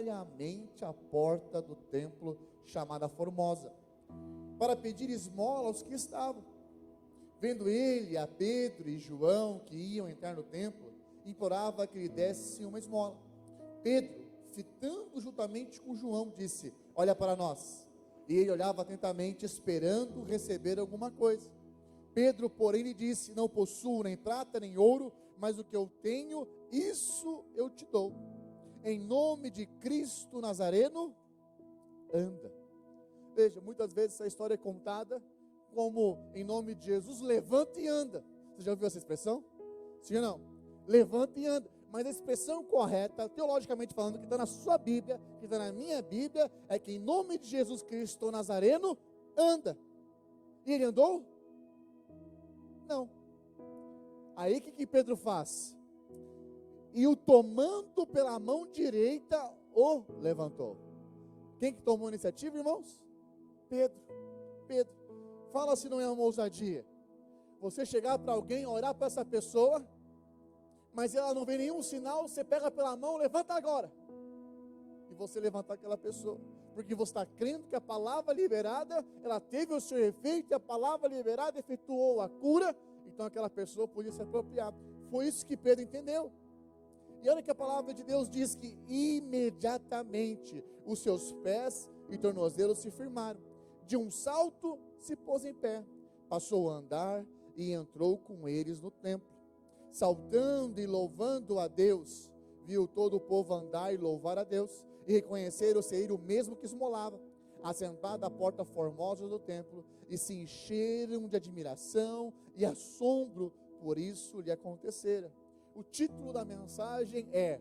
diariamente à porta do templo chamada Formosa, para pedir esmola aos que estavam. Vendo ele a Pedro e João que iam entrar no templo, implorava que lhe desse uma esmola. Pedro, fitando juntamente com João, disse: olha para nós. E ele olhava atentamente, esperando receber alguma coisa. Pedro, porém, lhe disse: não possuo nem prata nem ouro, mas o que eu tenho, isso eu te dou. Em nome de Cristo Nazareno, anda. Veja, muitas vezes essa história é contada como, em nome de Jesus, levanta e anda. Você já ouviu essa expressão? Sim ou não? Levanta e anda. Mas a expressão correta, teologicamente falando, que está na sua Bíblia, que está na minha Bíblia, é que em nome de Jesus Cristo Nazareno, anda. E ele andou? Não. Aí o que Pedro faz? E o tomando pela mão direita, o levantou. Quem que tomou a iniciativa, irmãos? Pedro. Fala se não é uma ousadia. Você chegar para alguém, orar para essa pessoa, mas ela não vê nenhum sinal, você pega pela mão, levanta agora. E você levantar aquela pessoa. Porque você está crendo que a palavra liberada, ela teve o seu efeito, e a palavra liberada efetuou a cura, então aquela pessoa podia se apropriar. Foi isso que Pedro entendeu. E olha que a palavra de Deus diz que imediatamente os seus pés e tornozelos se firmaram. De um salto se pôs em pé, passou a andar e entrou com eles no templo. Saltando e louvando a Deus, viu todo o povo andar e louvar a Deus, e reconheceram ser o mesmo que esmolava, assentado à porta formosa do templo, e se encheram de admiração e assombro, por isso lhe acontecera. O título da mensagem é: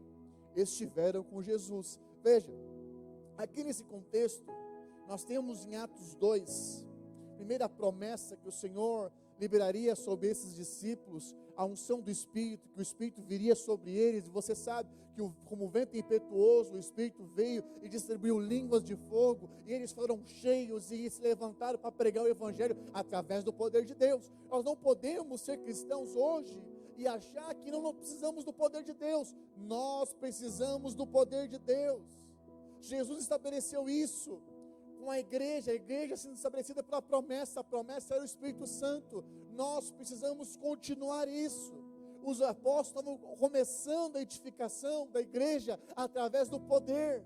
estiveram com Jesus. Veja, aqui nesse contexto, nós temos em Atos 2, primeira promessa que o Senhor liberaria sobre esses discípulos, a unção do Espírito, que o Espírito viria sobre eles, e você sabe que como vento impetuoso, o Espírito veio e distribuiu línguas de fogo, e eles foram cheios e se levantaram para pregar o Evangelho através do poder de Deus. Nós não podemos ser cristãos hoje e achar que não precisamos do poder de Deus. Nós precisamos do poder de Deus. Jesus estabeleceu isso com a igreja sendo estabelecida pela promessa. A promessa era o Espírito Santo. Nós precisamos continuar isso. Os apóstolos estavam começando a edificação da igreja através do poder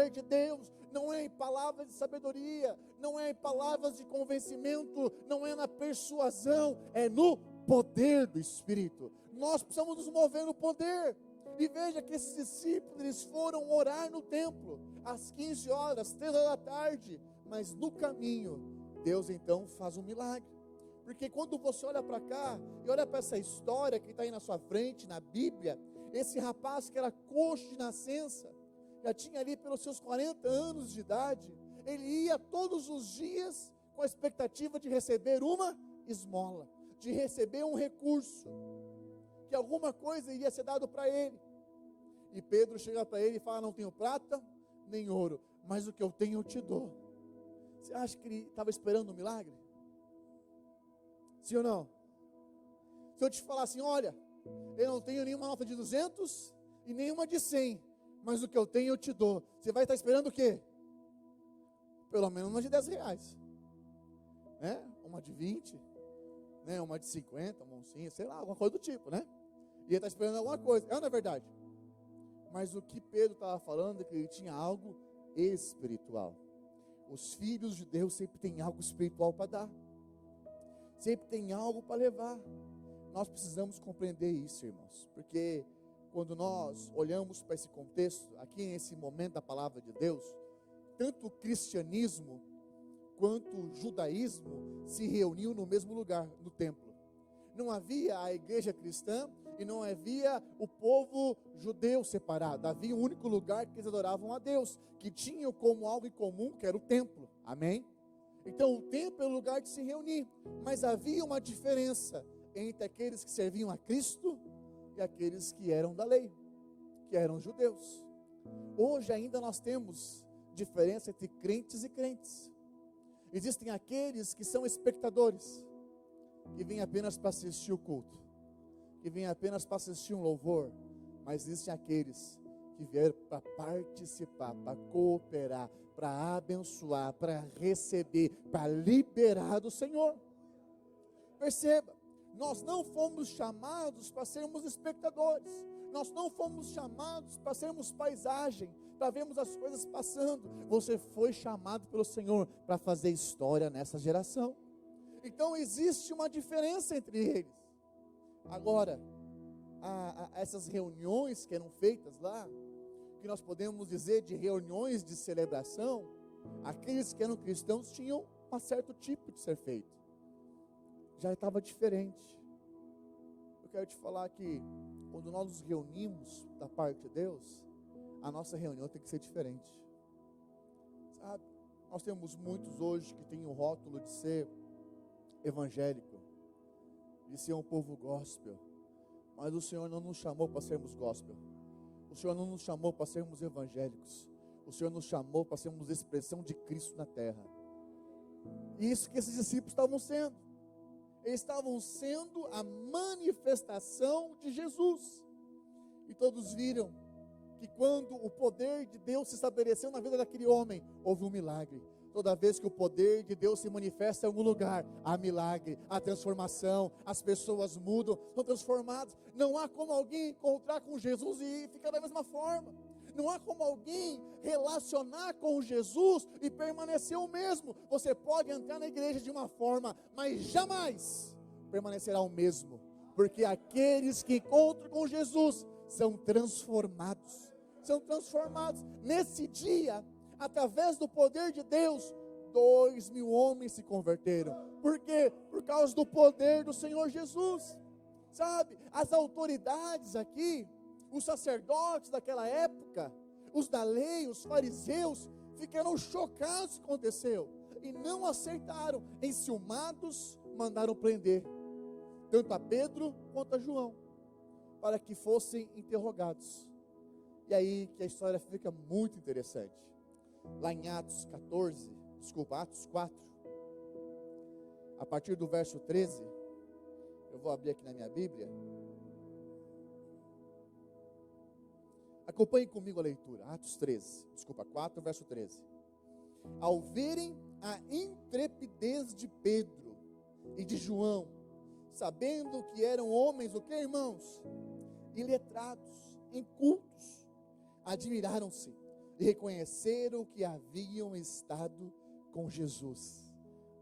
de Deus. Não é em palavras de sabedoria, não é em palavras de convencimento, não é na persuasão, é no poder do Espírito. Nós precisamos nos mover no poder. E veja que esses discípulos, eles foram orar no templo, às 15 horas, 3 horas da tarde, mas no caminho, Deus então faz um milagre. Porque quando você olha para cá, e olha para essa história que está aí na sua frente, na Bíblia, esse rapaz que era coxo de nascença, já tinha ali pelos seus 40 anos de idade, ele ia todos os dias com a expectativa de receber uma esmola, de receber um recurso, que alguma coisa iria ser dado para ele. E Pedro chega para ele e fala: não tenho prata nem ouro, mas o que eu tenho eu te dou. Você acha que ele estava esperando um milagre? Sim ou não? Se eu te falar assim: olha, eu não tenho nenhuma nota de 200 e nenhuma de 100, mas o que eu tenho eu te dou, você vai estar esperando o quê? Pelo menos uma de 10 reais, né? Uma de 20, né? Uma de 50, uma oncinha, sei lá, alguma coisa do tipo, né? E ele está esperando alguma coisa, é ou não é verdade? Mas o que Pedro estava falando é que ele tinha algo espiritual. Os filhos de Deus sempre têm algo espiritual para dar, sempre tem algo para levar. Nós precisamos compreender isso, irmãos, porque quando nós olhamos para esse contexto, aqui nesse momento da palavra de Deus, tanto o cristianismo quanto o judaísmo se reuniam no mesmo lugar, no templo. Não havia a igreja cristã e não havia o povo judeu separado. Havia um único lugar que eles adoravam a Deus, que tinham como algo em comum, que era o templo. Amém? Então o templo é o lugar de se reunir, mas havia uma diferença entre aqueles que serviam a Cristo e aqueles que eram da lei, que eram judeus. Hoje ainda nós temos diferença entre crentes e crentes. Existem aqueles que são espectadores, que vêm apenas para assistir o culto, que vêm apenas para assistir um louvor, mas existem aqueles que vieram para participar, para cooperar, para abençoar, para receber, para liberar do Senhor. Perceba, nós não fomos chamados para sermos espectadores, nós não fomos chamados para sermos paisagem, para vermos as coisas passando. Você foi chamado pelo Senhor para fazer história nessa geração. Então existe uma diferença entre eles. Agora, essas reuniões que eram feitas lá, que nós podemos dizer de reuniões de celebração, aqueles que eram cristãos tinham um certo tipo de ser feito. Já estava diferente. Eu quero te falar que quando nós nos reunimos da parte de Deus, a nossa reunião tem que ser diferente. Sabe? Nós temos muitos hoje que têm o rótulo de ser evangélico, de ser um povo gospel, mas o Senhor não nos chamou para sermos gospel. O Senhor não nos chamou para sermos evangélicos. O Senhor nos chamou para sermos expressão de Cristo na terra. E isso que esses discípulos estavam sendo. Eles estavam sendo a manifestação de Jesus. E todos viram que quando o poder de Deus se estabeleceu na vida daquele homem, houve um milagre. Toda vez que o poder de Deus se manifesta em algum lugar, há milagre, há transformação, as pessoas mudam, são transformadas. Não há como alguém encontrar com Jesus e ficar da mesma forma. Não há como alguém relacionar com Jesus e permanecer o mesmo. Você pode entrar na igreja de uma forma, mas jamais permanecerá o mesmo. Porque aqueles que encontram com Jesus são transformados. São transformados. Nesse dia, através do poder de Deus, 2.000 homens se converteram. Por quê? Por causa do poder do Senhor Jesus. Sabe, as autoridades aqui, os sacerdotes daquela época, os da lei, os fariseus, ficaram chocados com o que aconteceu. E não aceitaram. Enciumados, mandaram prender tanto a Pedro quanto a João, para que fossem interrogados. E aí que a história fica muito interessante. Lá em Atos 4, a partir do verso 13, eu vou abrir aqui na minha Bíblia. Acompanhe comigo a leitura, Atos 4, verso 13. Ao verem a intrepidez de Pedro e de João, sabendo que eram homens, o que, irmãos? Iletrados, incultos, admiraram-se e reconheceram que haviam estado com Jesus.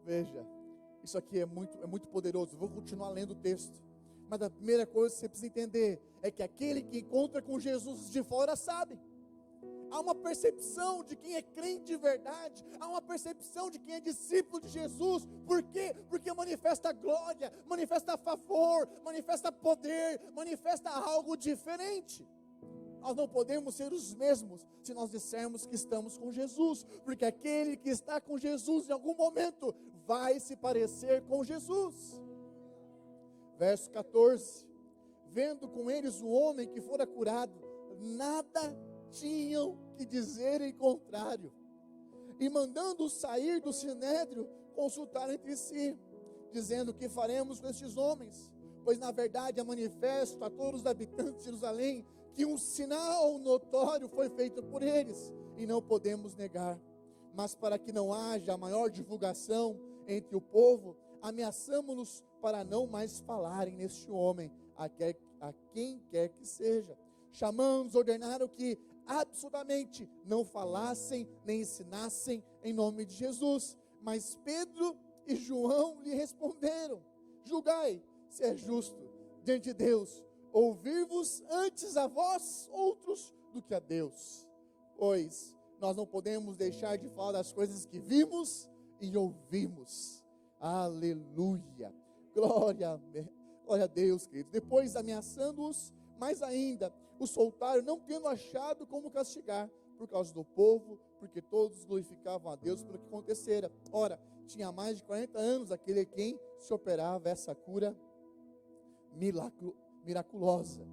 Veja, isso aqui é muito poderoso. Vou continuar lendo o texto. Mas a primeira coisa que você precisa entender é que aquele que encontra com Jesus de fora sabe. Há uma percepção de quem é crente de verdade. Há uma percepção de quem é discípulo de Jesus. Por quê? Porque manifesta glória, manifesta favor, manifesta poder, manifesta algo diferente. Nós não podemos ser os mesmos se nós dissermos que estamos com Jesus, porque aquele que está com Jesus em algum momento vai se parecer com Jesus. Verso 14: vendo com eles o homem que fora curado, nada tinham que dizer em contrário, e mandando sair do sinédrio, consultaram entre si, dizendo: que faremos com estes homens? Pois na verdade é manifesto a todos os habitantes de Jerusalém que um sinal notório foi feito por eles, e não podemos negar. Mas para que não haja maior divulgação entre o povo, ameaçamo-los para não mais falarem neste homem, a quem quer que seja. Chamando-os, ordenaram que absolutamente não falassem nem ensinassem em nome de Jesus. Mas Pedro e João lhe responderam: julgai se é justo diante de Deus ouvir-vos antes a vós outros do que a Deus. Pois nós não podemos deixar de falar das coisas que vimos e ouvimos. Aleluia, glória a Deus, queridos. Depois, ameaçando-os mais ainda, os soltaram, não tendo achado como castigar, por causa do povo, porque todos glorificavam a Deus pelo que acontecera. Ora, tinha mais de 40 anos aquele a quem se operava essa cura miraculosa.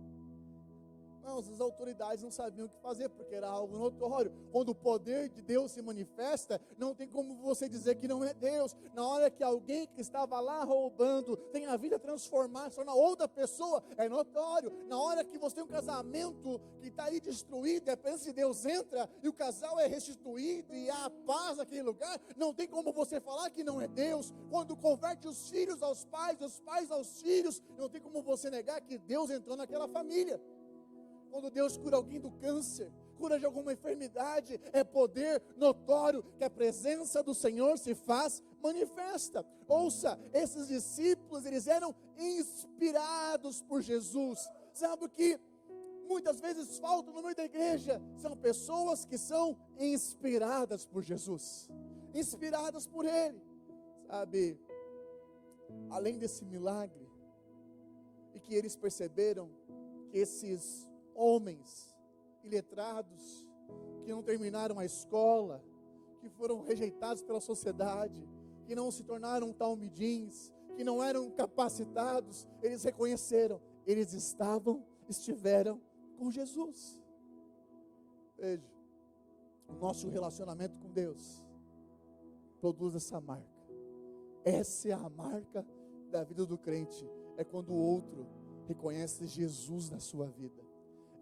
Não, as autoridades não sabiam o que fazer, porque era algo notório. Quando o poder de Deus se manifesta, não tem como você dizer que não é Deus. Na hora que alguém que estava lá roubando tem a vida transformada, se torna outra pessoa, é notório. Na hora que você tem um casamento que está aí destruído, a presença de Deus entra e o casal é restituído e há paz naquele lugar, não tem como você falar que não é Deus. Quando converte os filhos aos pais, os pais aos filhos, não tem como você negar que Deus entrou naquela família. Quando Deus cura alguém do câncer, cura de alguma enfermidade, é poder notório que a presença do Senhor se faz manifesta. Ouça, esses discípulos, eles eram inspirados por Jesus. Sabe o que muitas vezes falta no meio da igreja? São pessoas que são inspiradas por Jesus, inspiradas por Ele. Sabe, além desse milagre, e que eles perceberam que esses homens iletrados, que não terminaram a escola, que foram rejeitados pela sociedade, que não se tornaram talmidins, que não eram capacitados, eles reconheceram, eles estiveram com Jesus. Veja, o nosso relacionamento com Deus produz essa marca. Essa é a marca da vida do crente, é quando o outro reconhece Jesus na sua vida.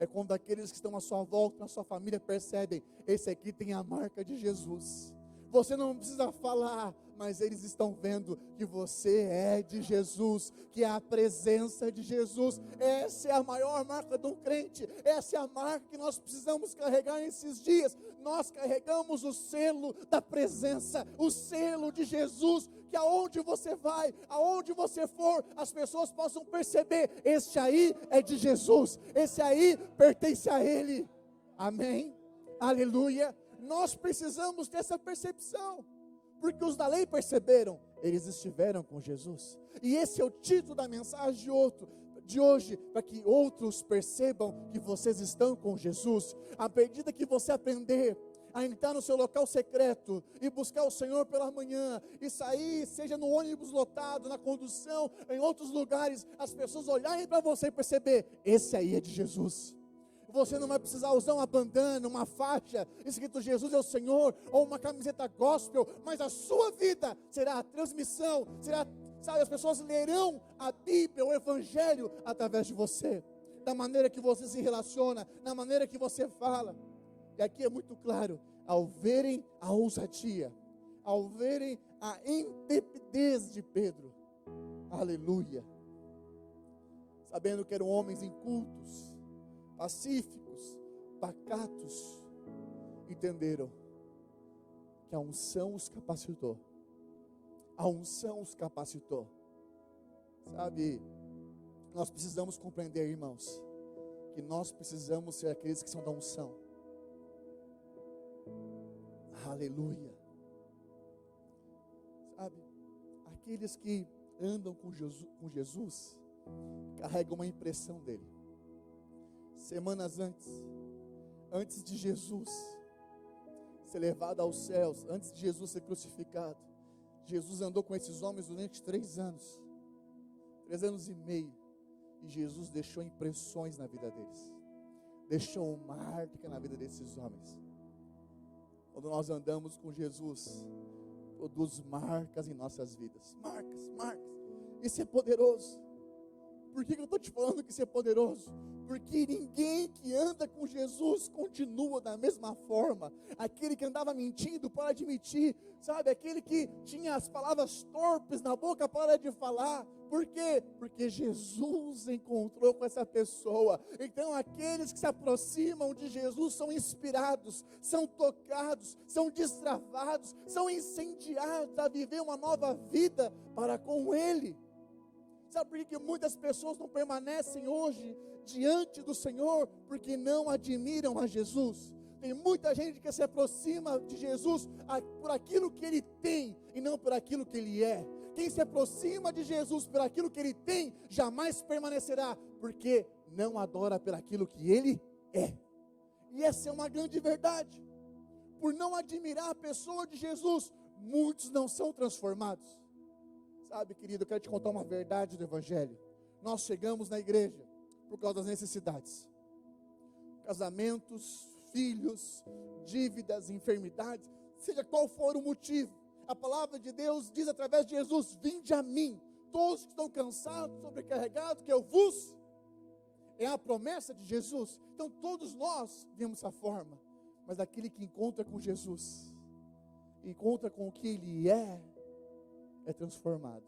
É quando aqueles que estão à sua volta, na sua família, percebem, esse aqui tem a marca de Jesus. Você não precisa falar, mas eles estão vendo que você é de Jesus, que é a presença de Jesus. Essa é a maior marca de um crente, essa é a marca que nós precisamos carregar nesses dias. Nós carregamos o selo da presença, o selo de Jesus, que aonde você vai, aonde você for, as pessoas possam perceber, este aí é de Jesus, esse aí pertence a Ele. Amém? Aleluia. Nós precisamos dessa percepção, porque os da lei perceberam, eles estiveram com Jesus. E esse é o título da mensagem de hoje, para que outros percebam que vocês estão com Jesus. À medida que você aprender a entrar no seu local secreto e buscar o Senhor pela manhã e sair, seja no ônibus lotado, na condução, em outros lugares, as pessoas olharem para você e perceber, esse aí é de Jesus. Você não vai precisar usar uma bandana, uma faixa escrito Jesus é o Senhor, ou uma camiseta gospel, mas a sua vida será a transmissão, sabe, as pessoas lerão a Bíblia, o Evangelho através de você, da maneira que você se relaciona, na maneira que você fala. E aqui é muito claro, ao verem a ousadia, ao verem a intrepidez de Pedro, aleluia, sabendo que eram homens incultos, pacíficos, pacatos, entenderam que a unção os capacitou. A unção os capacitou. Sabe, nós precisamos compreender, irmãos, que nós precisamos ser aqueles que são da unção. Aleluia. Sabe, aqueles que andam com Jesus carregam uma impressão dele. Semanas antes de Jesus ser levado aos céus, antes de Jesus ser crucificado, Jesus andou com esses homens durante 3 anos, 3 anos e meio, e Jesus deixou impressões na vida deles, deixou marca na vida desses homens. Quando nós andamos com Jesus, produz marcas em nossas vidas, marcas, isso é poderoso. Por que eu estou te falando que isso é poderoso? Porque ninguém que anda com Jesus continua da mesma forma. Aquele que andava mentindo para admitir, sabe? Aquele que tinha as palavras torpes na boca para de falar. Por quê? Porque Jesus encontrou com essa pessoa. Então aqueles que se aproximam de Jesus são inspirados, são tocados, são destravados, são incendiados a viver uma nova vida para com Ele. Sabe por que muitas pessoas não permanecem hoje diante do Senhor? Porque não admiram a Jesus. Tem muita gente que se aproxima de Jesus por aquilo que Ele tem e não por aquilo que Ele é. Quem se aproxima de Jesus por aquilo que Ele tem, jamais permanecerá, porque não adora por aquilo que Ele é. E essa é uma grande verdade. Por não admirar a pessoa de Jesus, muitos não são transformados. Sabe, querido, eu quero te contar uma verdade do Evangelho. Nós chegamos na igreja por causa das necessidades. casamentos, filhos, dívidas, enfermidades, seja qual for o motivo, a palavra de Deus diz através de Jesus: vinde a mim, todos que estão cansados, sobrecarregados, que eu vos... É a promessa de Jesus. Então todos nós vemos essa forma, mas aquele que encontra com Jesus, encontra com o que Ele é transformado.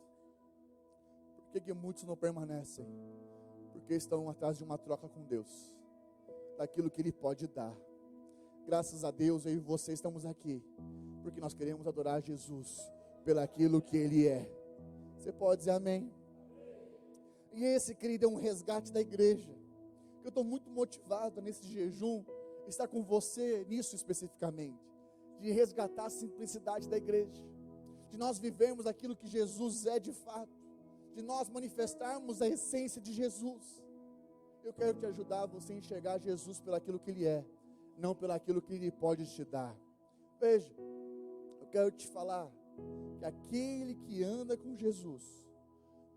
Por que muitos não permanecem? Porque estão atrás de uma troca com Deus, daquilo que Ele pode dar. Graças a Deus, eu e você estamos aqui, porque nós queremos adorar Jesus, pelaquilo que Ele é. Você pode dizer amém? E esse, querido, é um resgate da igreja. Eu estou muito motivado nesse jejum, estar com você nisso especificamente, de resgatar a simplicidade da igreja, de nós vivermos aquilo que Jesus é de fato, de nós manifestarmos a essência de Jesus. Eu quero te ajudar a você enxergar Jesus pelaquilo que Ele é, não pelaquilo que Ele pode te dar. Veja, eu quero te falar que aquele que anda com Jesus,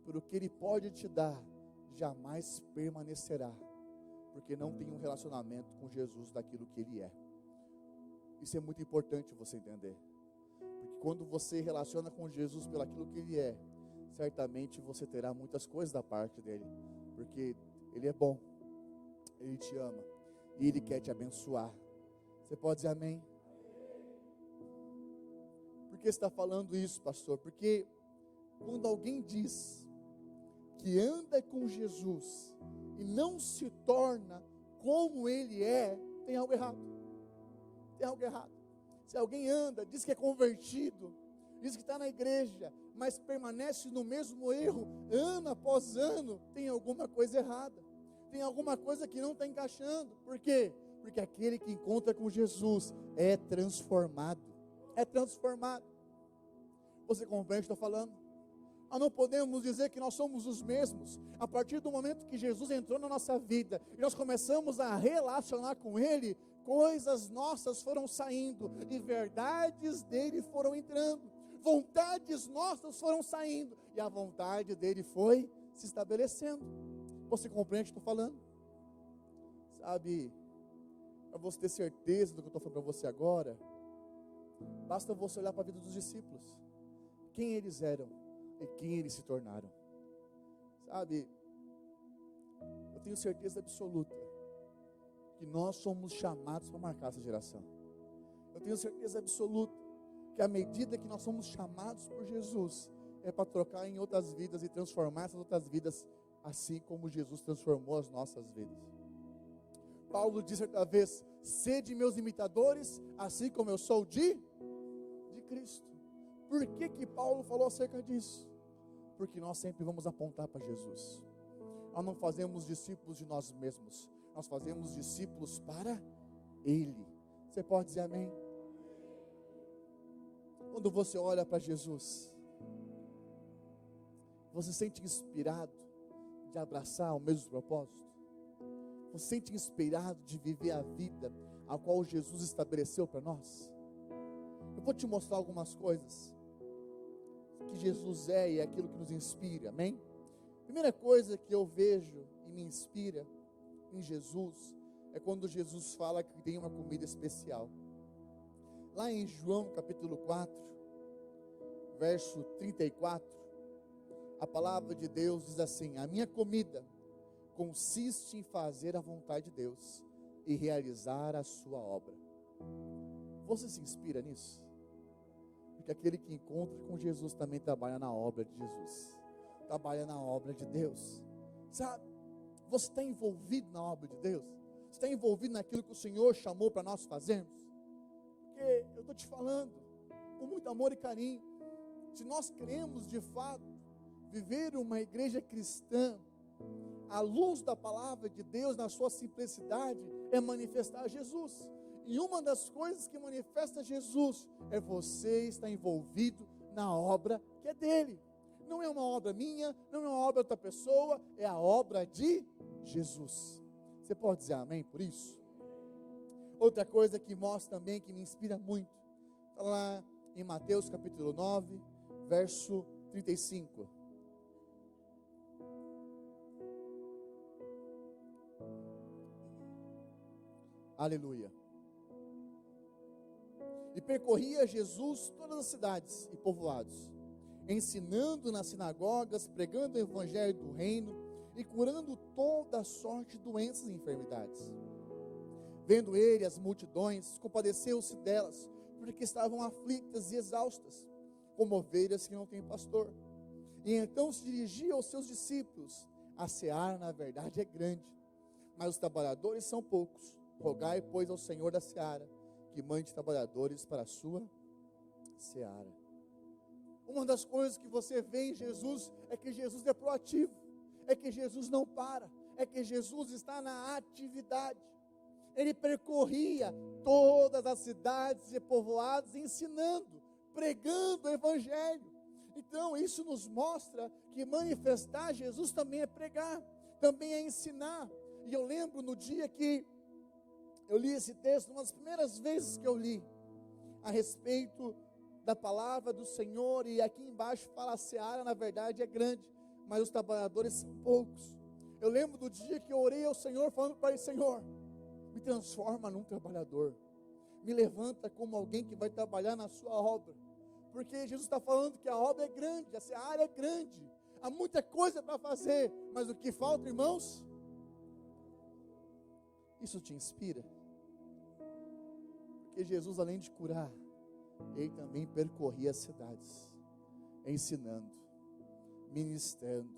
pelo que Ele pode te dar, jamais permanecerá, porque não tem um relacionamento com Jesus daquilo que Ele é. Isso é muito importante você entender, porque quando você relaciona com Jesus pelaquilo que Ele é, certamente você terá muitas coisas da parte dEle, porque Ele é bom, Ele te ama, e Ele quer te abençoar. Você pode dizer amém? Por que você está falando isso, pastor? Porque quando alguém diz que anda com Jesus e não se torna como Ele é, tem algo errado. Tem algo errado. Se alguém anda, diz que é convertido, diz que está na igreja, mas permanece no mesmo erro, ano após ano, tem alguma coisa errada. Tem alguma coisa que não está encaixando. Por quê? Porque aquele que encontra com Jesus é transformado. É transformado. Você compreende o que eu estou falando? Nós não podemos dizer que nós somos os mesmos. A partir do momento que Jesus entrou na nossa vida e nós começamos a relacionar com Ele, coisas nossas foram saindo e verdades dele foram entrando, vontades nossas foram saindo e a vontade dele foi se estabelecendo. Você compreende o que eu estou falando? Sabe, para você ter certeza do que eu estou falando para você agora, basta você olhar para a vida dos discípulos, quem eles eram e quem eles se tornaram. Sabe, eu tenho certeza absoluta que nós somos chamados para marcar essa geração. Eu tenho certeza absoluta que à medida que nós somos chamados por Jesus, é para trocar em outras vidas e transformar essas outras vidas, assim como Jesus transformou as nossas vidas. Paulo disse certa vez: sede meus imitadores, assim como eu sou de Cristo. Por que Paulo falou acerca disso? Porque nós sempre vamos apontar para Jesus. Nós não fazemos discípulos de nós mesmos, nós fazemos discípulos para Ele. Você pode dizer amém? Quando você olha para Jesus, você se sente inspirado de abraçar o mesmo propósito? Você se sente inspirado de viver a vida a qual Jesus estabeleceu para nós? Eu vou te mostrar algumas coisas que Jesus é e é aquilo que nos inspira, amém? Primeira coisa que eu vejo e me inspira em Jesus é quando Jesus fala que tem uma comida especial. Lá em João capítulo 4, verso 34, a palavra de Deus diz assim: a minha comida consiste em fazer a vontade de Deus e realizar a sua obra. Você se inspira nisso? Porque aquele que encontra com Jesus também trabalha na obra de Jesus, trabalha na obra de Deus. Sabe, você está envolvido na obra de Deus? Você está envolvido naquilo que o Senhor chamou para nós fazermos? Porque eu estou te falando com muito amor e carinho, se nós queremos de fato viver uma igreja cristã à luz da palavra de Deus, na sua simplicidade, é manifestar Jesus. E uma das coisas que manifesta Jesus é você estar envolvido na obra que é dele. Não é uma obra minha, não é uma obra de outra pessoa, é a obra de Jesus. Você pode dizer amém por isso? Outra coisa que mostra também, que me inspira muito, está lá em Mateus capítulo 9, verso 35. Aleluia. E percorria Jesus todas as cidades e povoados, ensinando nas sinagogas, pregando o evangelho do reino e curando toda sorte de doenças e enfermidades. Vendo ele as multidões, compadeceu-se delas, porque estavam aflitas e exaustas, como ovelhas que não têm pastor. E então se dirigia aos seus discípulos: a seara, na verdade, é grande, mas os trabalhadores são poucos. Rogai, pois, ao Senhor da seara, que mande trabalhadores para a sua seara. Uma das coisas que você vê em Jesus é que Jesus é proativo, é que Jesus não para, é que Jesus está na atividade. Ele percorria todas as cidades e povoados ensinando, pregando o evangelho. Então isso nos mostra que manifestar Jesus também é pregar, também é ensinar. E eu lembro no dia que eu li esse texto, uma das primeiras vezes que eu li a respeito da palavra do Senhor, e aqui embaixo fala: a seara na verdade é grande, mas os trabalhadores são poucos. Eu lembro do dia que eu orei ao Senhor, falando para ele: Senhor, me transforma num trabalhador, me levanta como alguém que vai trabalhar na sua obra, porque Jesus está falando que a obra é grande, a seara é grande, há muita coisa para fazer, mas o que falta, irmãos? Isso te inspira? Porque Jesus, além de curar, ele também percorria as cidades, ensinando, ministrando,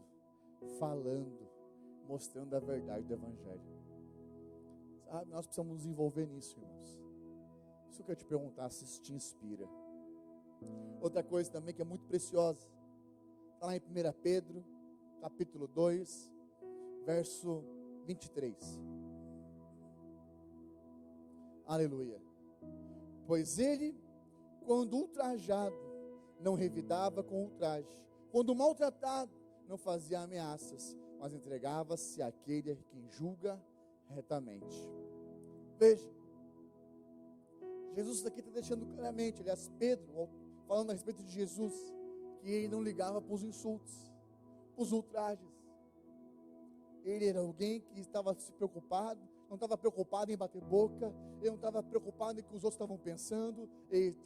falando, mostrando a verdade do evangelho. Sabe, nós precisamos nos envolver nisso, irmãos. Isso que eu te perguntar, se isso te inspira. Outra coisa também que é muito preciosa, está lá em 1 Pedro, capítulo 2, verso 23. Aleluia. Pois ele, quando ultrajado, não revidava com ultraje, quando maltratado, não fazia ameaças, mas entregava-se àquele a quem julga retamente. Veja, Jesus aqui está deixando claramente, aliás, Pedro, falando a respeito de Jesus, que ele não ligava para os insultos, para os ultrajes. Ele era alguém que estava se preocupado, não estava preocupado em bater boca, ele não estava preocupado em que os outros estavam pensando, ele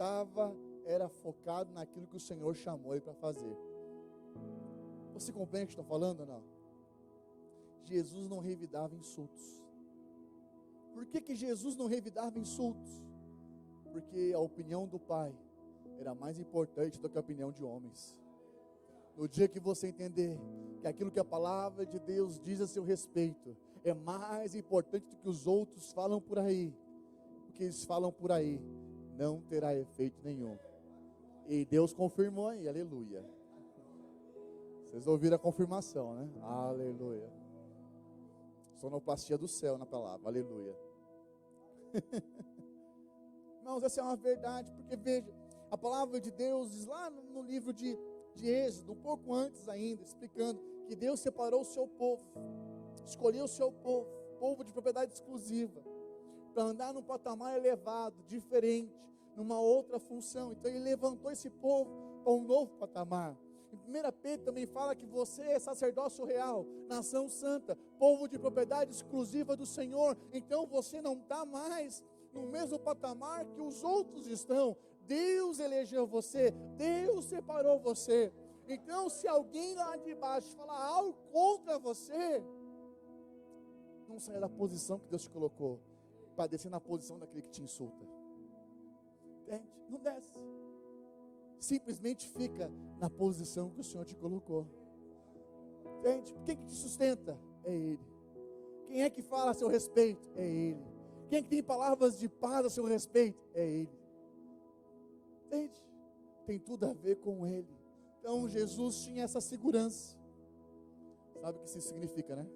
era focado naquilo que o Senhor chamou ele para fazer. Você compreende o que estou falando ou não? Jesus não revidava insultos. Por que Jesus não revidava insultos? Porque a opinião do Pai era mais importante do que a opinião de homens. No dia que você entender que aquilo que a palavra de Deus diz a seu respeito é mais importante do que os outros falam por aí, o que eles falam por aí não terá efeito nenhum. E Deus confirmou aí, aleluia. Vocês ouviram a confirmação, né? Aleluia. Sonoplastia do céu na palavra, aleluia. Irmãos, essa é uma verdade, porque veja, a palavra de Deus diz lá no livro de Êxodo, um pouco antes ainda, explicando que Deus separou o seu povo, escolheu o seu povo, povo de propriedade exclusiva, para andar num patamar elevado, diferente, numa outra função. Então ele levantou esse povo para um novo patamar. Em 1 Pedro também fala que você é sacerdócio real, nação santa, povo de propriedade exclusiva do Senhor. Então você não está mais no mesmo patamar que os outros estão. Deus elegeu você, Deus separou você. Então se alguém lá de baixo falar algo contra você, não saia da posição que Deus te colocou, para descer na posição daquele que te insulta. Entende? Não desce. Simplesmente fica na posição que o Senhor te colocou. Entende? Quem que te sustenta? É Ele. Quem é que fala a seu respeito? É Ele. Quem é que tem palavras de paz a seu respeito? É Ele. Entende? Tem tudo a ver com Ele. Então Jesus tinha essa segurança. Sabe o que isso significa, né?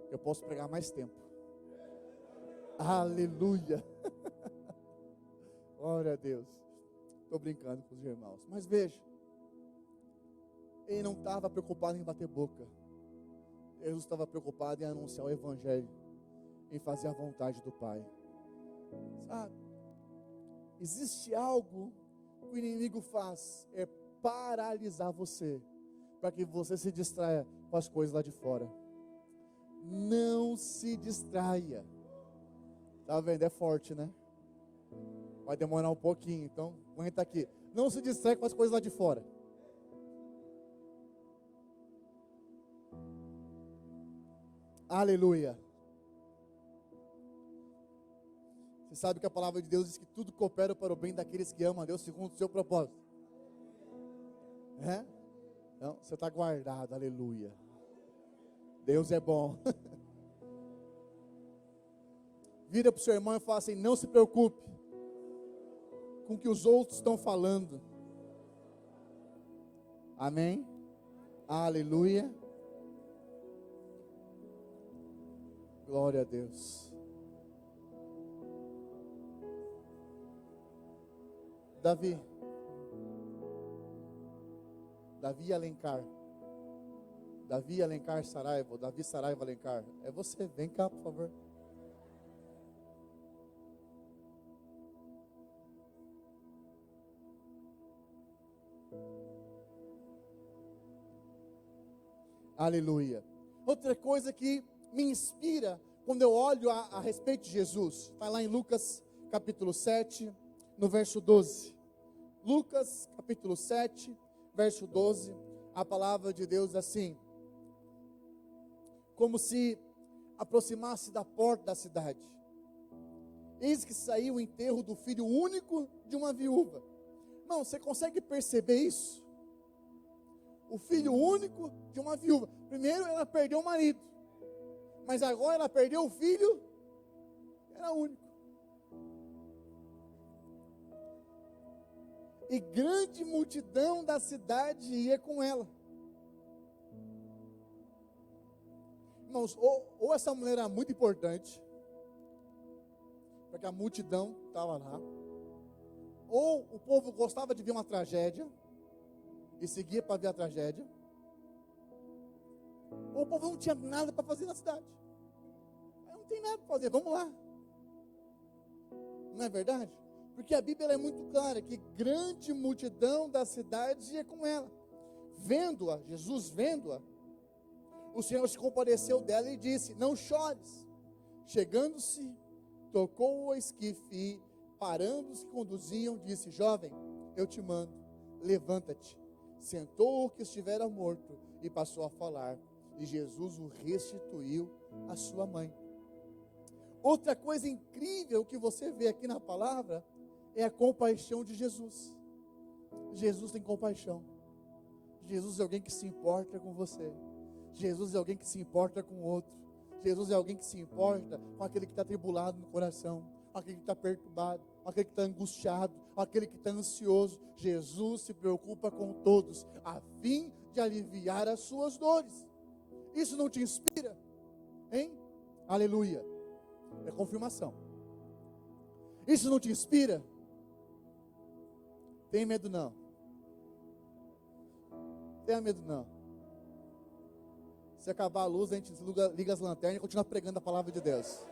Eu posso pregar mais tempo. Aleluia. Glória a Deus. Estou brincando com os irmãos. Mas veja, ele não estava preocupado em bater boca. Jesus estava preocupado em anunciar o Evangelho, em fazer a vontade do Pai. Sabe? Existe algo que o inimigo faz, é paralisar você, para que você se distraia com as coisas lá de fora. Não se distraia. Tá vendo? É forte, né? Vai demorar um pouquinho, então aguenta aqui. Não se distrai com as coisas lá de fora. Aleluia. Você sabe que a palavra de Deus diz que tudo coopera para o bem daqueles que amam a Deus segundo o seu propósito. É? Então, você está guardado, aleluia. Deus é bom. Vira para o seu irmão e fala assim: não se preocupe com o que os outros estão falando. Amém? Aleluia. Glória a Deus. Davi Alencar. Davi Alencar Saraiva. Davi Saraiva Alencar. É você, vem cá, por favor. Aleluia. Outra coisa que me inspira quando eu olho a respeito de Jesus, está lá em Lucas capítulo 7, no verso 12. Lucas capítulo 7, verso 12, a palavra de Deus diz assim: como se aproximasse da porta da cidade, eis que saiu o enterro do filho único de uma viúva. Não, você consegue perceber isso? O filho único de uma viúva. Primeiro ela perdeu o marido, mas agora ela perdeu o filho, era único. E grande multidão da cidade ia com ela. Irmãos, ou essa mulher era muito importante, porque a multidão estava lá, ou o povo gostava de ver uma tragédia, e seguia para ver a tragédia, ou o povo não tinha nada para fazer na cidade. Não tem nada para fazer, vamos lá. Não é verdade? Porque a Bíblia é muito clara que grande multidão da cidade ia com ela. Vendo-a, Jesus vendo-a, o Senhor se compadeceu dela e disse: não chores. Chegando-se, tocou o esquife e, parando os que conduziam, disse: jovem, eu te mando, levanta-te. Sentou o que estivera morto e passou a falar. E Jesus o restituiu à sua mãe. Outra coisa incrível que você vê aqui na palavra é a compaixão de Jesus. Jesus tem compaixão. Jesus é alguém que se importa com você. Jesus é alguém que se importa com o outro. Jesus é alguém que se importa com aquele que está tribulado no coração, com aquele que está perturbado, com aquele que está angustiado, com aquele que está ansioso. Jesus se preocupa com todos, a fim de aliviar as suas dores. Isso não te inspira? Hein? Aleluia. É confirmação. Isso não te inspira? Tem medo não. Tenha medo não. Se acabar a luz, a gente liga as lanternas e continua pregando a palavra de Deus.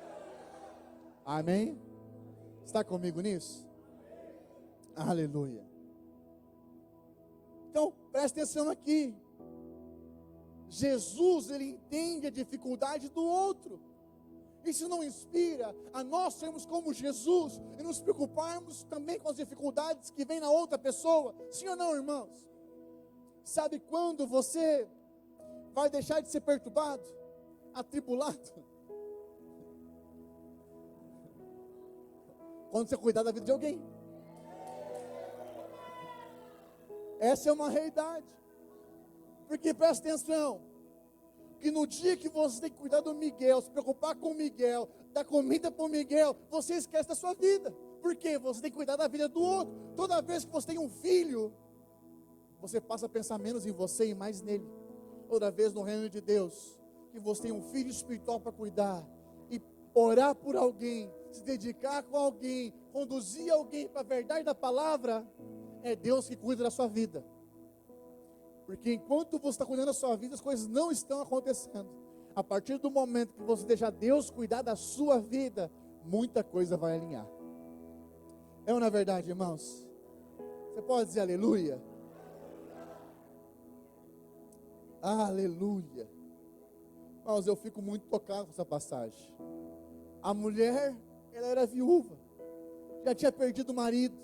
Amém? Está comigo nisso? Aleluia. Então, preste atenção aqui. Jesus, ele entende a dificuldade do outro. Isso não inspira a nós sermos como Jesus e nos preocuparmos também com as dificuldades que vem na outra pessoa? Sim ou não, irmãos? Sabe quando você vai deixar de ser perturbado, atribulado? Quando você cuidar da vida de alguém. Essa é uma realidade. Porque presta atenção, que no dia que você tem que cuidar do Miguel, se preocupar com o Miguel, dar comida para o Miguel, você esquece da sua vida. Por quê? Você tem que cuidar da vida do outro. Toda vez que você tem um filho, você passa a pensar menos em você e mais nele. Toda vez no reino de Deus, que você tem um filho espiritual para cuidar, e orar por alguém, se dedicar com alguém, conduzir alguém para a verdade da palavra, é Deus que cuida da sua vida. Porque enquanto você está cuidando da sua vida, as coisas não estão acontecendo. A partir do momento que você deixar Deus cuidar da sua vida, muita coisa vai alinhar. É ou não é verdade, irmãos? Você pode dizer aleluia? Aleluia. Irmãos, eu fico muito tocado com essa passagem. A mulher, ela era viúva, já tinha perdido o marido,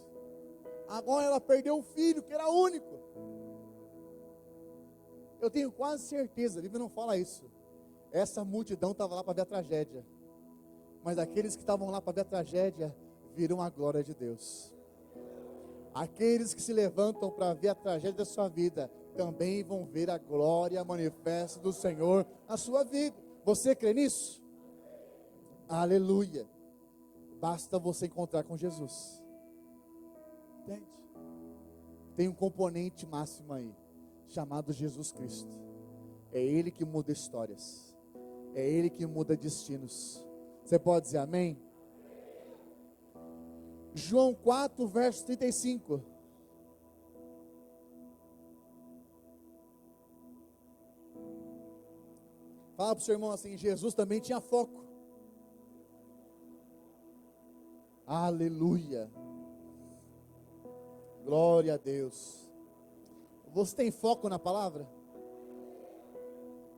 agora ela perdeu o filho, que era único. Eu tenho quase certeza, a Bíblia não fala isso, essa multidão estava lá para ver a tragédia, mas aqueles que estavam lá para ver a tragédia, viram a glória de Deus. Aqueles que se levantam para ver a tragédia da sua vida, também vão ver a glória manifesta do Senhor na sua vida. Você crê nisso? Aleluia. Basta você encontrar com Jesus. Entende? Tem um componente máximo aí, chamado Jesus Cristo. É Ele que muda histórias. É Ele que muda destinos. Você pode dizer amém? João 4, verso 35. Fala para o seu irmão assim, Jesus também tinha foco. Aleluia. Glória a Deus. Você tem foco na palavra?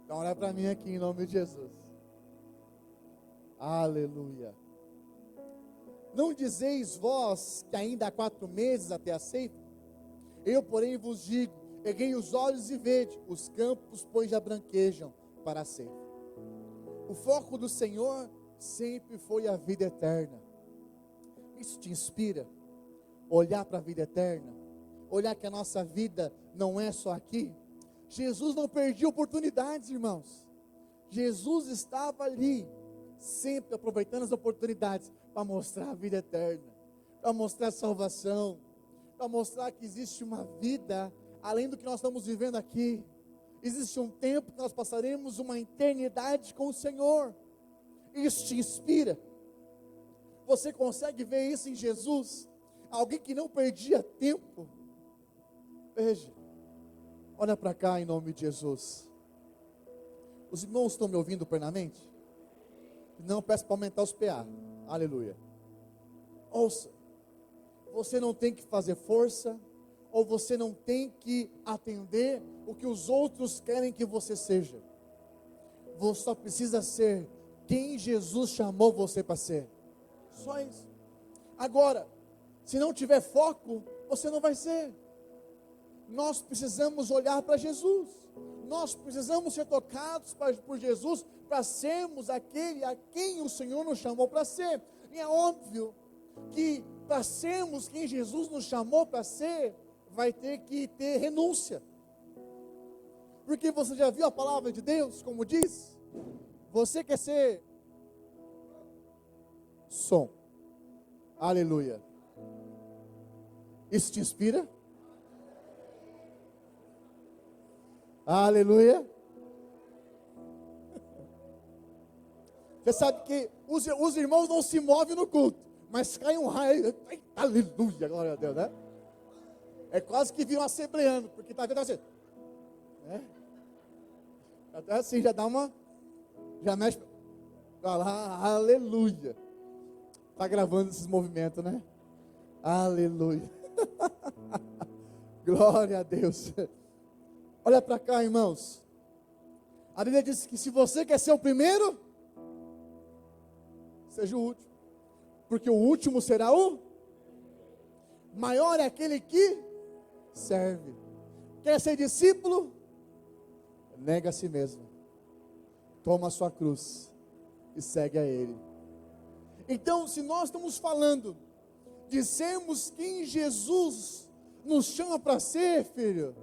Então olha para mim aqui em nome de Jesus. Aleluia. Não dizeis vós que ainda há 4 meses até a ceifa? Eu, porém, vos digo, erguei os olhos e vede, os campos, pois já branquejam para a ceifa. O foco do Senhor sempre foi a vida eterna. Isso te inspira? Olhar para a vida eterna? Olhar que a nossa vida não é só aqui? Jesus não perdia oportunidades, irmãos. Jesus estava ali, sempre aproveitando as oportunidades para mostrar a vida eterna, para mostrar a salvação, para mostrar que existe uma vida além do que nós estamos vivendo aqui. Existe um tempo que nós passaremos uma eternidade com o Senhor. Isso te inspira? Você consegue ver isso em Jesus? Alguém que não perdia tempo. Veja, olha para cá em nome de Jesus. Os irmãos estão me ouvindo plenamente? Não, peço para aumentar os PA. Aleluia. Ouça, você não tem que fazer força, ou você não tem que atender o que os outros querem que você seja. Você só precisa ser quem Jesus chamou você para ser. Só isso. Agora, se não tiver foco, você não vai ser. Nós precisamos olhar para Jesus. Nós precisamos ser tocados por Jesus para sermos aquele a quem o Senhor nos chamou para ser. E é óbvio que para sermos quem Jesus nos chamou para ser, vai ter que ter renúncia. Porque você já viu a palavra de Deus, como diz? Você quer ser som. Aleluia. Isso te inspira? Aleluia. Você sabe que os irmãos não se movem no culto, mas cai um raio. Aleluia, glória a Deus, né? É quase que viram assembleando, porque está vendo assim. Né? Até assim, já dá uma. Já mexe. Vai lá, aleluia. Está gravando esses movimentos, né? Aleluia. Glória a Deus. Olha para cá, irmãos. A Bíblia diz que se você quer ser o primeiro, seja o último. Porque o último será o maior, é aquele que serve. Quer ser discípulo? Nega a si mesmo. Toma a sua cruz e segue a Ele. Então, se nós estamos falando de sermos quem Jesus nos chama para ser, filho,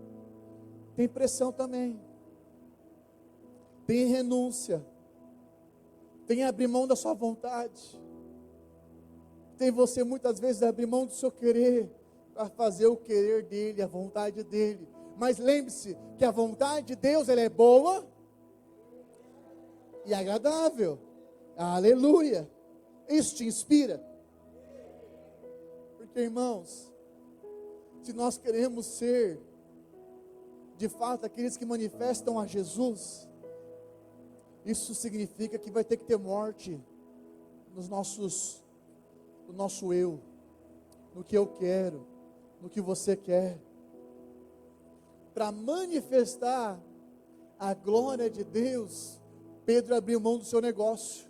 tem pressão também. Tem renúncia. Tem abrir mão da sua vontade. Tem você muitas vezes abrir mão do seu querer para fazer o querer dele, a vontade dele. Mas lembre-se que a vontade de Deus, ela é boa e agradável. Aleluia. Isso te inspira? Porque, irmãos, se nós queremos ser de fato aqueles que manifestam a Jesus, isso significa que vai ter que ter morte no nosso eu, no que eu quero, no que você quer. Para manifestar a glória de Deus, Pedro abriu mão do seu negócio.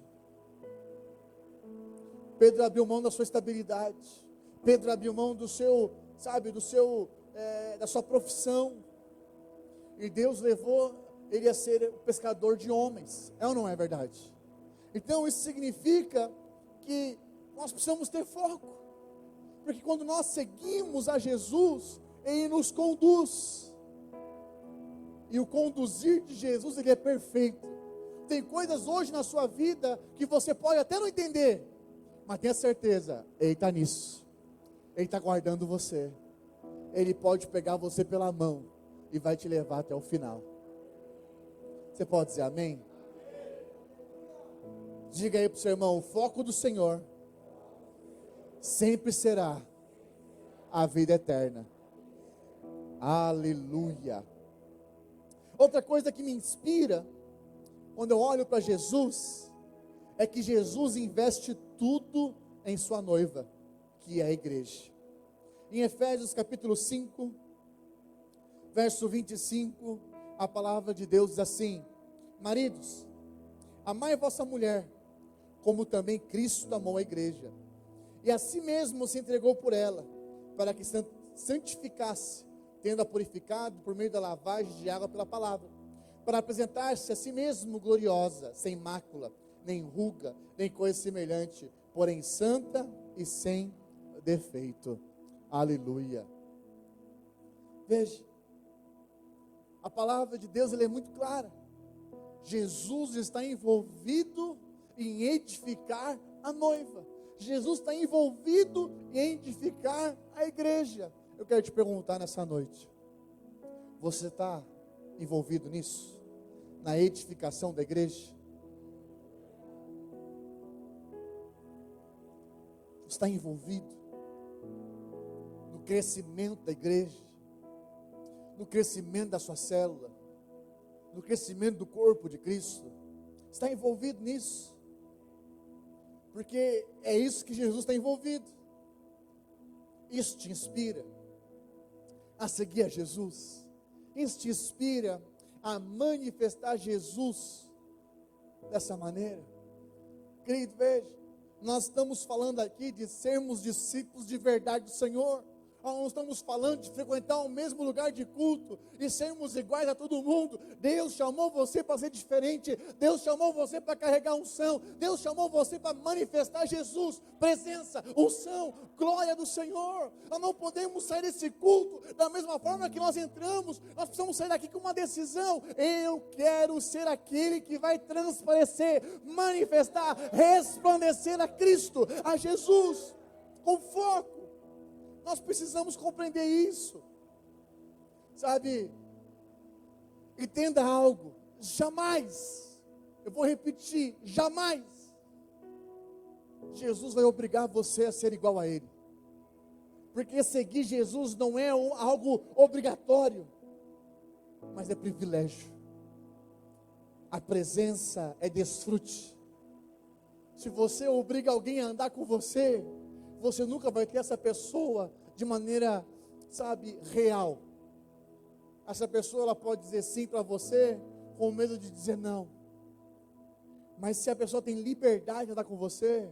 Pedro abriu mão da sua estabilidade. Pedro abriu mão do seu, da sua profissão. E Deus levou ele a ser pescador de homens. É ou não é verdade? Então isso significa que nós precisamos ter foco. Porque quando nós seguimos a Jesus, Ele nos conduz. E o conduzir de Jesus, Ele é perfeito. Tem coisas hoje na sua vida que você pode até não entender, mas tenha certeza, Ele está nisso. Ele está guardando você. Ele pode pegar você pela mão e vai te levar até o final. Você pode dizer amém? Diga aí para o seu irmão, o foco do Senhor sempre será a vida eterna. Aleluia. Outra coisa que me inspira, quando eu olho para Jesus, é que Jesus investe tudo em sua noiva, que é a igreja. Em Efésios capítulo 5, verso 25, a palavra de Deus diz assim: maridos, amai vossa mulher, como também Cristo amou a igreja, e a si mesmo se entregou por ela, para que santificasse, tendo-a purificado por meio da lavagem de água pela palavra, para apresentar-se a si mesmo gloriosa, sem mácula, nem ruga, nem coisa semelhante, porém santa e sem defeito. Aleluia. Veja, a palavra de Deus ela é muito clara. Jesus está envolvido em edificar a noiva. Jesus está envolvido em edificar a igreja. Eu quero te perguntar nessa noite: você está envolvido nisso? Na edificação da igreja? Está envolvido no crescimento da igreja, no crescimento da sua célula, no crescimento do corpo de Cristo? Está envolvido nisso? Porque é isso que Jesus está envolvido. Isso te inspira a seguir a Jesus. Isso te inspira a manifestar Jesus dessa maneira. Querido, veja, nós estamos falando aqui de sermos discípulos de verdade do Senhor. Nós não estamos falando de frequentar o mesmo lugar de culto e sermos iguais a todo mundo. Deus chamou você para ser diferente. Deus chamou você para carregar unção. Deus chamou você para manifestar Jesus, presença, unção, glória do Senhor. Nós não podemos sair desse culto da mesma forma que nós entramos. Nós precisamos sair daqui com uma decisão: eu quero ser aquele que vai transparecer, manifestar, resplandecer a Cristo, a Jesus, com foco. Nós precisamos compreender isso, sabe? Entenda algo: jamais, eu vou repetir, jamais Jesus vai obrigar você a ser igual a Ele, porque seguir Jesus não é algo obrigatório, mas é privilégio. A presença é desfrute. Se você obriga alguém a andar com você, você nunca vai ter essa pessoa de maneira, real. Essa pessoa ela pode dizer sim para você, com medo de dizer não. Mas se a pessoa tem liberdade de andar com você,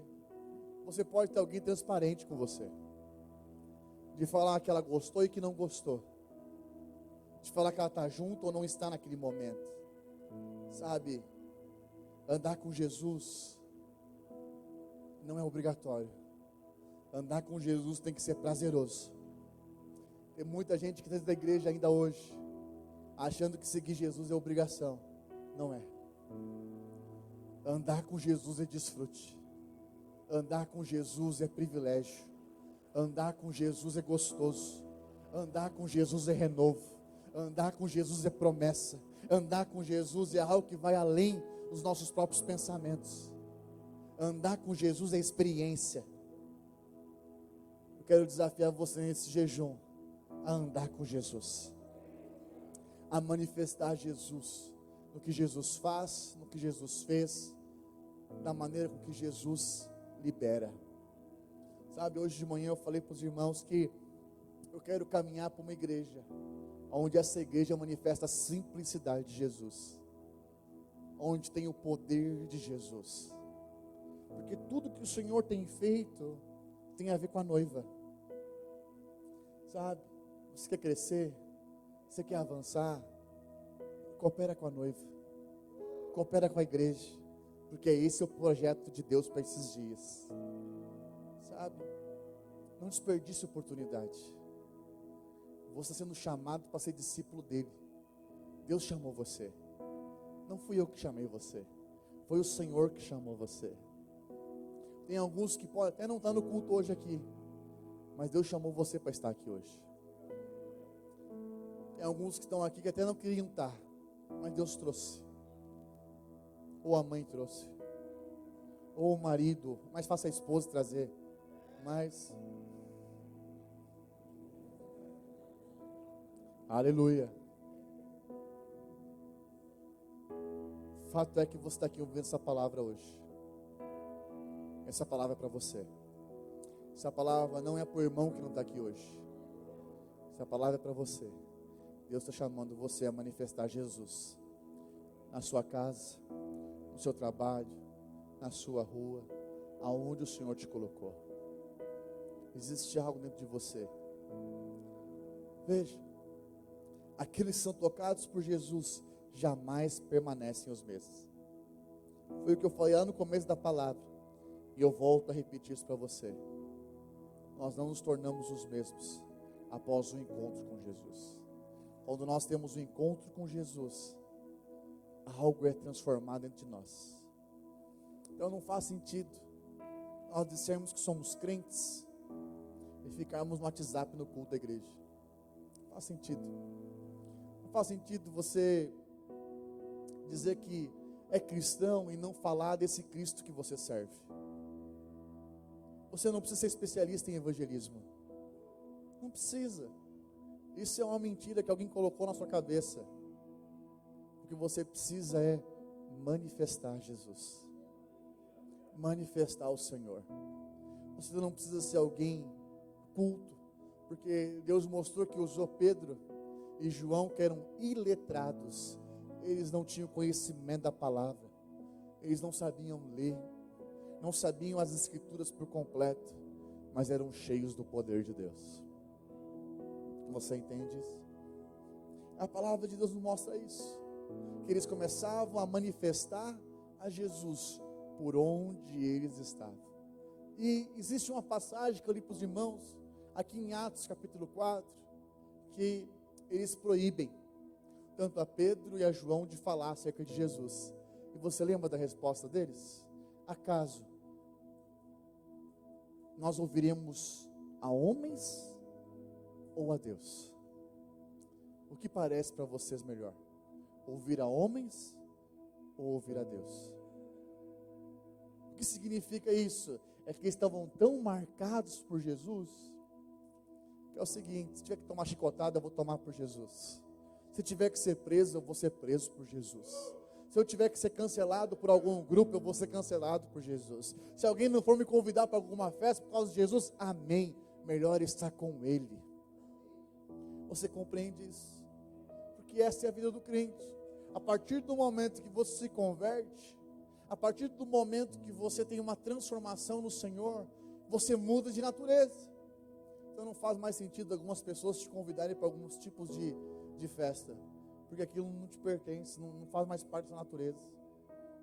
você pode ter alguém transparente com você. De falar que ela gostou e que não gostou. De falar que ela está junto ou não está naquele momento. Andar com Jesus não é obrigatório. Andar com Jesus tem que ser prazeroso. Tem muita gente que está dentro da igreja ainda hoje, achando que seguir Jesus é obrigação. Não é. Andar com Jesus é desfrute. Andar com Jesus é privilégio. Andar com Jesus é gostoso. Andar com Jesus é renovo. Andar com Jesus é promessa. Andar com Jesus é algo que vai além dos nossos próprios pensamentos. Andar com Jesus é experiência. Quero desafiar você nesse jejum a andar com Jesus, a manifestar Jesus, no que Jesus faz, no que Jesus fez, da maneira com que Jesus libera. Hoje de manhã eu falei para os irmãos que eu quero caminhar para uma igreja, onde essa igreja manifesta a simplicidade de Jesus, onde tem o poder de Jesus, Porque tudo que o Senhor tem feito tem a ver com a noiva. Sabe? Você quer crescer? Você quer avançar? Coopera com a noiva. Coopera com a igreja. Porque esse é o projeto de Deus para esses dias. Sabe? Não desperdice a oportunidade. Você está sendo chamado para ser discípulo dele. Deus chamou você. Não fui eu que chamei você. Foi o Senhor que chamou você. Tem alguns que podem até não estar no culto hoje aqui, mas Deus chamou você para estar aqui hoje. Tem alguns que estão aqui que até não queriam estar, mas Deus trouxe. Ou a mãe trouxe. Ou o marido, mais fácil a esposa trazer. Mas aleluia. O fato é que você está aqui ouvindo essa palavra hoje. Essa palavra é para você. Essa palavra não é para o irmão que não está aqui hoje. Essa palavra é para você. Deus está chamando você a manifestar Jesus na sua casa, no seu trabalho, na sua rua, aonde o Senhor te colocou. Existe algo dentro de você. Veja, aqueles que são tocados por Jesus jamais permanecem os mesmos. Foi o que eu falei lá no começo da palavra, e eu volto a repetir isso para você. Nós não nos tornamos os mesmos após o encontro com Jesus. Quando nós temos um encontro com Jesus, algo é transformado entre nós. Então não faz sentido nós dissermos que somos crentes e ficarmos no WhatsApp no culto da igreja. Não faz sentido. Não faz sentido você dizer que é cristão e não falar desse Cristo que você serve. Você não precisa ser especialista em evangelismo. Não precisa. Isso é uma mentira que alguém colocou na sua cabeça. O que você precisa é manifestar Jesus. Manifestar o Senhor. Você não precisa ser alguém culto, porque Deus mostrou que usou Pedro e João, que eram iletrados. Eles não tinham conhecimento da palavra. Eles não sabiam ler. Não sabiam as escrituras por completo, mas eram cheios do poder de Deus. Você entende isso? A palavra de Deus nos mostra isso, que eles começavam a manifestar a Jesus por onde eles estavam. E existe uma passagem que eu li para os irmãos, aqui em Atos capítulo 4, que eles proíbem tanto a Pedro e a João de falar acerca de Jesus. E você lembra da resposta deles? Acaso nós ouviremos a homens ou a Deus? O que parece para vocês melhor? Ouvir a homens ou ouvir a Deus? O que significa isso? É que eles estavam tão marcados por Jesus, que é o seguinte: se tiver que tomar chicotada, eu vou tomar por Jesus. Se tiver que ser preso, eu vou ser preso por Jesus. Se eu tiver que ser cancelado por algum grupo, eu vou ser cancelado por Jesus. Se alguém não for me convidar para alguma festa por causa de Jesus, amém. Melhor estar com Ele. Você compreende isso? Porque essa é a vida do crente. A partir do momento que você se converte, a partir do momento que você tem uma transformação no Senhor, você muda de natureza. Então não faz mais sentido algumas pessoas te convidarem para alguns tipos de festa, porque aquilo não te pertence, não faz mais parte da natureza.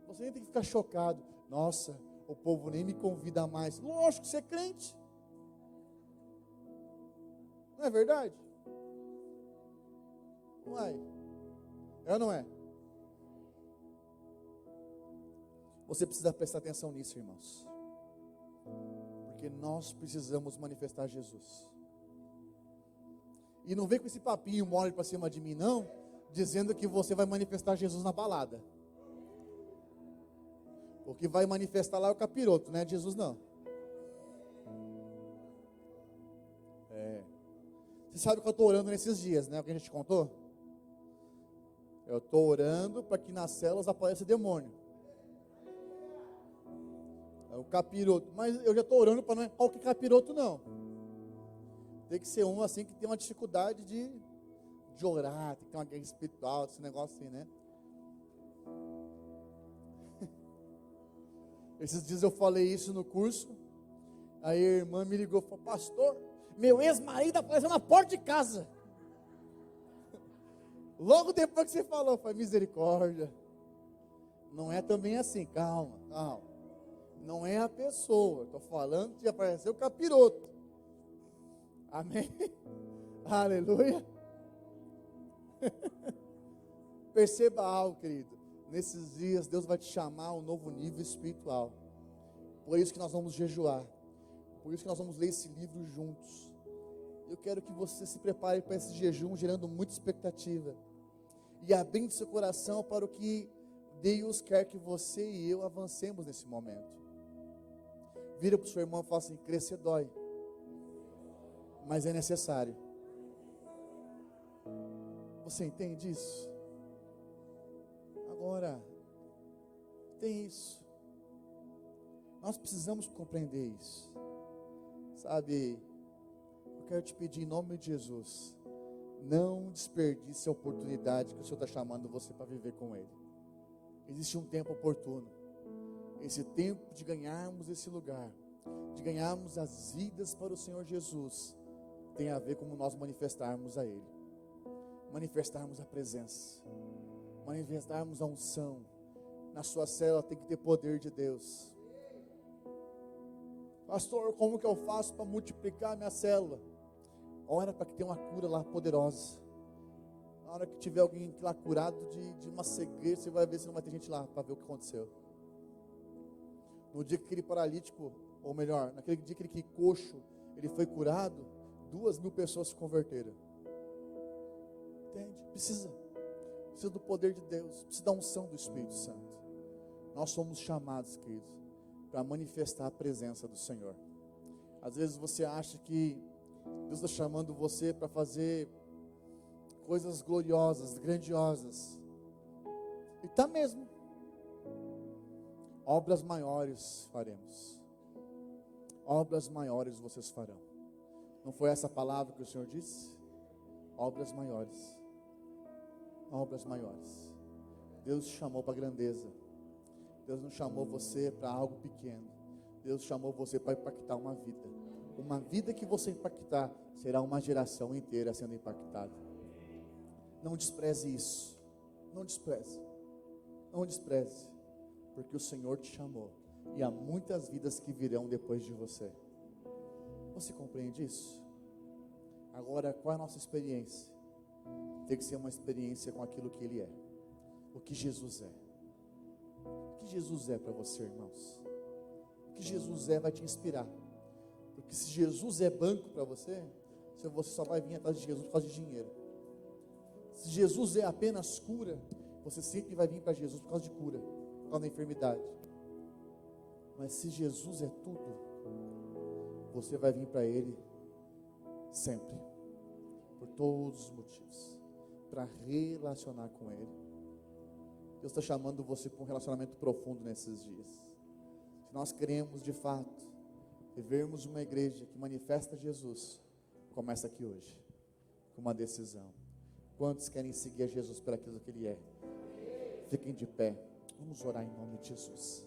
Você nem tem que ficar chocado. Nossa, o povo nem me convida mais. Lógico que você é crente. Não é verdade? Não é? É ou não é? Você precisa prestar atenção nisso, irmãos. Porque nós precisamos manifestar Jesus. E não vem com esse papinho mole para cima de mim, não, dizendo que você vai manifestar Jesus na balada. O que vai manifestar lá é o capiroto, não é Jesus não. Você sabe que eu estou orando nesses dias, né? Alguém já te contou? Eu estou orando para que nas células apareça demônio. É o capiroto. Mas eu já estou orando para não é qualquer capiroto não. Tem que ser um assim que tem uma dificuldade de orar, tem que ter uma guerra espiritual, esse negócio assim, né? Esses dias eu falei isso no curso, aí a irmã me ligou e falou: pastor, meu ex-marido apareceu na porta de casa. Logo depois que você falou, foi misericórdia. Não é também assim, calma, calma. Não é a pessoa, estou falando de aparecer o capiroto. Amém? Aleluia. Perceba algo, querido. Nesses dias, Deus vai te chamar a um novo nível espiritual. Por isso que nós vamos jejuar. Por isso que nós vamos ler esse livro juntos. Eu quero que você se prepare para esse jejum, gerando muita expectativa. E abrindo seu coração para o que Deus quer que você e eu avancemos nesse momento. Vira para o seu irmão e fala assim: crescer dói, mas é necessário. Você entende isso? Agora, tem isso. Nós precisamos compreender isso. Sabe, eu quero te pedir em nome de Jesus, não desperdice a oportunidade que o Senhor está chamando você para viver com Ele. Existe um tempo oportuno. Esse tempo de ganharmos esse lugar, de ganharmos as vidas para o Senhor Jesus, tem a ver com nós manifestarmos a Ele, manifestarmos a presença, manifestarmos a unção. Na sua célula tem que ter poder de Deus. Pastor, como que eu faço para multiplicar a minha célula? Ora para que tenha uma cura lá poderosa. Na hora que tiver alguém lá curado de uma cegueira, você vai ver se não vai ter gente lá para ver o que aconteceu. No dia que aquele paralítico, ou melhor, naquele dia que aquele coxo, ele foi curado, 2.000 pessoas se converteram. Entende? Precisa do poder de Deus, precisa da unção do Espírito Santo. Nós somos chamados, queridos, para manifestar a presença do Senhor. Às vezes você acha que Deus está chamando você para fazer coisas gloriosas, grandiosas. E está mesmo. Obras maiores faremos. Obras maiores vocês farão. Não foi essa palavra que o Senhor disse? Obras maiores. Obras maiores. Deus te chamou para grandeza. Deus não chamou você para algo pequeno. Deus chamou você para impactar uma vida. Uma vida que você impactar será uma geração inteira sendo impactada. Não despreze isso. Não despreze. Não despreze. Porque o Senhor te chamou. E há muitas vidas que virão depois de você. Você compreende isso? Agora, qual é a nossa experiência? Tem que ser uma experiência com aquilo que Ele é. O que Jesus é. O que Jesus é para você, irmãos? O que Jesus é vai te inspirar. Porque se Jesus é banco para você só vai vir atrás de Jesus por causa de dinheiro. Se Jesus é apenas cura, você sempre vai vir para Jesus por causa de cura, por causa da enfermidade. Mas se Jesus é tudo, você vai vir para Ele sempre, por todos os motivos, para relacionar com Ele. Deus está chamando você para um relacionamento profundo nesses dias. Se nós queremos de fato vivermos uma igreja que manifesta Jesus, começa aqui hoje, com uma decisão. Quantos querem seguir a Jesus por aquilo que Ele é? Fiquem de pé, vamos orar em nome de Jesus.